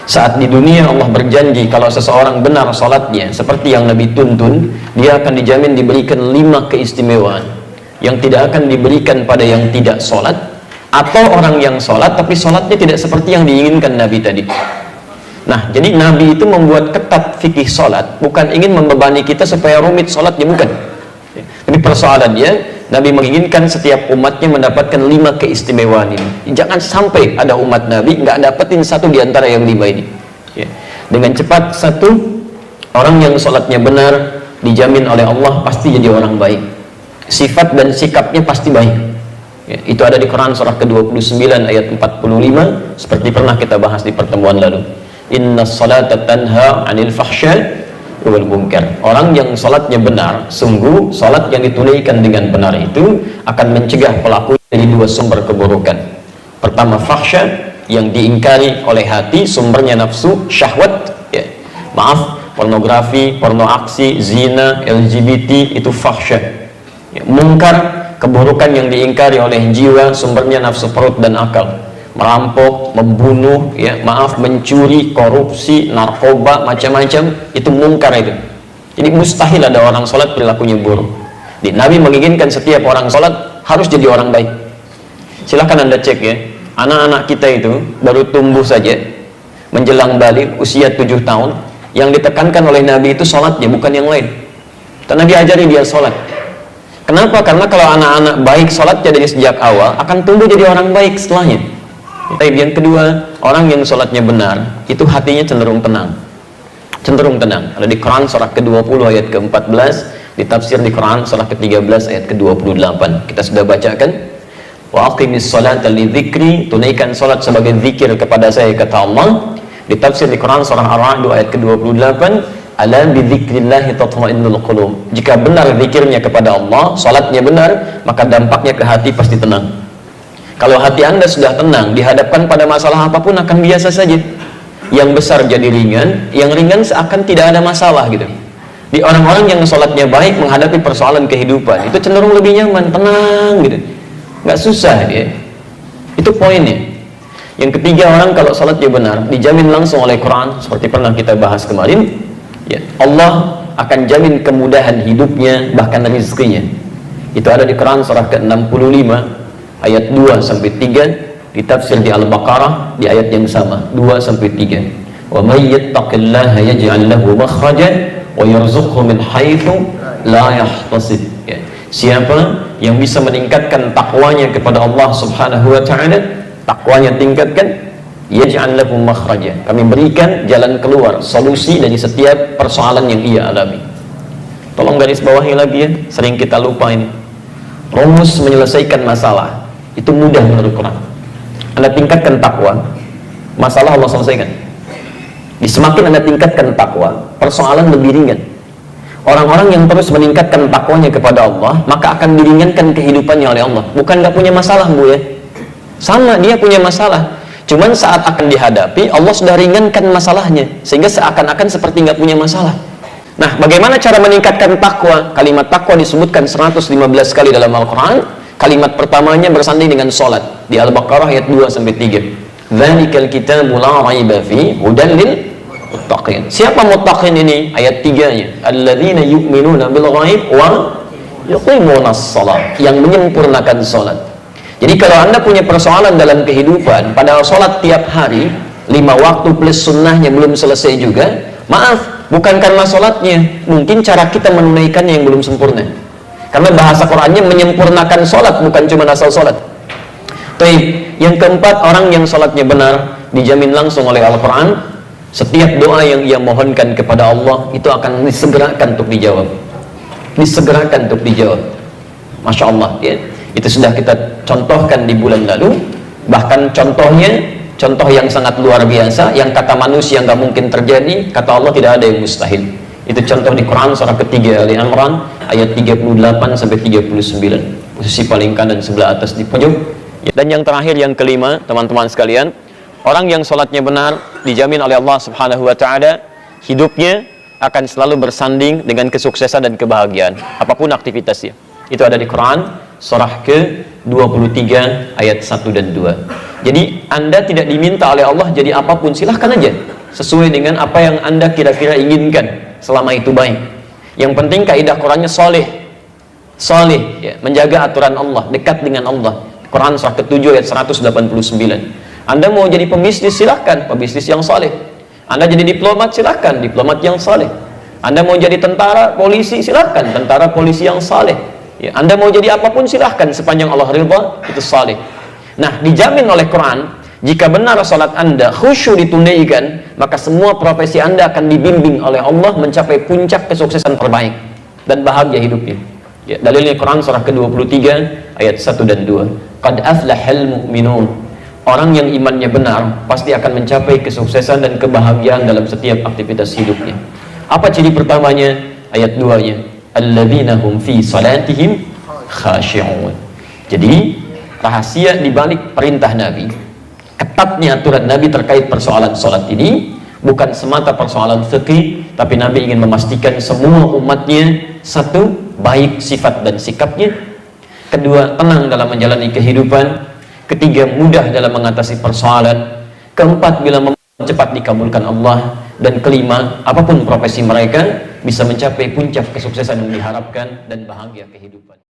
Saat di dunia Allah berjanji kalau seseorang benar sholatnya seperti yang Nabi tuntun, dia akan dijamin diberikan 5 keistimewaan yang tidak akan diberikan pada yang tidak sholat, atau orang yang sholat tapi sholatnya tidak seperti yang diinginkan Nabi tadi. Nah, jadi Nabi itu membuat ketat fikih sholat, bukan ingin membebani kita supaya rumit sholatnya, bukan. Tapi persoalannya, Nabi menginginkan setiap umatnya mendapatkan 5 keistimewaan ini. Jangan sampai ada umat Nabi nggak dapetin satu di antara yang 5 ini. Ya. Dengan cepat, satu, orang yang sholatnya benar dijamin oleh Allah pasti jadi orang baik. Sifat dan sikapnya pasti baik. Ya, itu ada di Quran surah ke-29 ayat 45, seperti pernah kita bahas di pertemuan lalu. Inna salata tanha anil fahsya wal munkar. Orang yang salatnya benar, sungguh salat yang ditunaikan dengan benar itu akan mencegah pelaku dari 2 sumber keburukan. Pertama, fahsya, yang diingkari oleh hati, sumbernya nafsu, syahwat, ya. Maaf, pornografi, porno aksi, zina, LGBT, itu fahsya. Ya, munkar, keburukan yang diingkari oleh jiwa, sumbernya nafsu perut dan akal. Merampok, membunuh, ya, maaf, mencuri, korupsi, narkoba, macam-macam, itu mungkar itu. Jadi mustahil ada orang sholat perilakunya buruk. Jadi, Nabi menginginkan setiap orang sholat harus jadi orang baik. Silahkan Anda cek ya, anak-anak kita itu baru tumbuh saja, menjelang balik usia 7 tahun, yang ditekankan oleh Nabi itu sholatnya, bukan yang lain. Dan Nabi ajari dia sholat. Kenapa? Karena kalau anak-anak baik sholatnya dari sejak awal, akan tumbuh jadi orang baik setelahnya. Yang kedua, orang yang sholatnya benar itu hatinya cenderung tenang. Cenderung tenang. Ada di Quran surah ke-20 ayat ke-14, ditafsir di Quran surah ke-13 ayat ke-28. Kita sudah bacakan. Wa aqimis sholata lidzikri, tunaikan sholat sebagai zikir kepada saya, kata Allah. Ditafsir di Quran surah Ar-Ra'd ayat ke-28, ala bidzikrillahi tatma'innul qulub. Jika benar zikirnya kepada Allah, sholatnya benar, maka dampaknya ke hati pasti tenang. Kalau hati Anda sudah tenang, dihadapkan pada masalah apapun akan biasa saja. Yang besar jadi ringan, yang ringan seakan tidak ada masalah gitu. Di orang-orang yang sholatnya baik menghadapi persoalan kehidupan, itu cenderung lebih nyaman, tenang gitu. Nggak susah dia. Itu poinnya. Yang ketiga, orang kalau sholatnya benar, dijamin langsung oleh Quran, seperti pernah kita bahas kemarin, ya, Allah akan jamin kemudahan hidupnya, bahkan rezekinya. Itu ada di Quran surah ke-65 ayat 2-3, ditafsir di Al-Baqarah di ayat yang sama, 2-3. Wa may yattaqillaha yaj'al lahu makhrajan wa yarzuqhu min haitsu la yahtasib. Ya. Siapa yang bisa meningkatkan takwanya kepada Allah Subhanahu wa taala, takwanya tingkatkan, yaj'al lahu makhrajan, kami berikan jalan keluar, solusi dari setiap persoalan yang ia alami. Tolong garis bawahi lagi ya, sering kita lupa ini. Rumus menyelesaikan masalah itu mudah menurut Quran. Anda tingkatkan takwa, masalah Allah selesaikan. Semakin Anda tingkatkan takwa, persoalan lebih ringan. Orang-orang yang terus meningkatkan takwanya kepada Allah, maka akan diringankan kehidupannya oleh Allah. Bukan gak punya masalah, Bu ya. Sama, dia punya masalah. Cuman saat akan dihadapi, Allah sudah ringankan masalahnya, sehingga seakan-akan seperti gak punya masalah. Nah, bagaimana cara meningkatkan takwa? Kalimat takwa disebutkan 115 kali dalam Al-Quran. Kalimat pertamanya bersanding dengan sholat di Al-Baqarah ayat 2-3. Dzalikal kitabu la raiba fi hudan lil muttaqin. Siapa muttaqin ini? Ayat 3-nya. Alladzina yu'minuna bil ghaib wa yuqimunas shalah, yang menyempurnakan sholat. Jadi kalau Anda punya persoalan dalam kehidupan, padahal sholat tiap hari 5 waktu plus sunnahnya belum selesai juga, maaf, bukan karena sholatnya, mungkin cara kita menunaikannya yang belum sempurna. Karena bahasa Qurannya menyempurnakan sholat, bukan cuma asal sholat. Taib. Yang keempat, orang yang sholatnya benar dijamin langsung oleh Al-Quran, setiap doa yang ia mohonkan kepada Allah itu akan disegerakan untuk dijawab. Disegerakan untuk dijawab. Masya Allah ya. Itu sudah kita contohkan di bulan lalu. Bahkan contohnya, contoh yang sangat luar biasa, yang kata manusia nggak mungkin terjadi, kata Allah tidak ada yang mustahil. Itu contoh di Quran surah ketiga Ali Imran ayat 38-39, posisi paling kanan sebelah atas di pojok. Dan yang terakhir, yang kelima, teman-teman sekalian, orang yang sholatnya benar dijamin oleh Allah Subhanahu wa taala hidupnya akan selalu bersanding dengan kesuksesan dan kebahagiaan apapun aktivitasnya. Itu ada di Quran surah ke-23 ayat 1 dan 2. Jadi Anda tidak diminta oleh Allah jadi apapun, silahkan aja. sesuai dengan apa yang Anda kira-kira inginkan, selama itu baik. Yang penting kaidah Qurannya soleh, ya, menjaga aturan Allah, dekat dengan Allah. Quran surah ke-7 ayat 189. Anda mau jadi pembisnis, silahkan, pembisnis yang soleh. Anda jadi diplomat, silahkan, diplomat yang soleh. Anda mau jadi tentara, polisi, silahkan, tentara polisi yang soleh. Ya, Anda mau jadi apapun silahkan, sepanjang Allah ridha, itu soleh. Nah, dijamin oleh Quran, jika benar salat Anda khusyuk ditunaikan, maka semua profesi Anda akan dibimbing oleh Allah mencapai puncak kesuksesan terbaik dan bahagia hidupnya. Ya, dalilnya Quran surah ke-23 ayat 1 dan 2. Qad aflahal mu'minun. Orang yang imannya benar pasti akan mencapai kesuksesan dan kebahagiaan dalam setiap aktivitas hidupnya. Apa ciri pertamanya? Ayat 2-nya. Alladzina hum fi salatihim khashi'un. Jadi, rahasia di balik perintah Nabi, ketatnya aturan Nabi terkait persoalan salat ini bukan semata persoalan fikih, tapi Nabi ingin memastikan semua umatnya, satu, baik sifat dan sikapnya, kedua, tenang dalam menjalani kehidupan, ketiga, mudah dalam mengatasi persoalan, keempat, bila cepat dikabulkan Allah, dan kelima, apapun profesi mereka bisa mencapai puncak kesuksesan yang diharapkan dan bahagia kehidupan.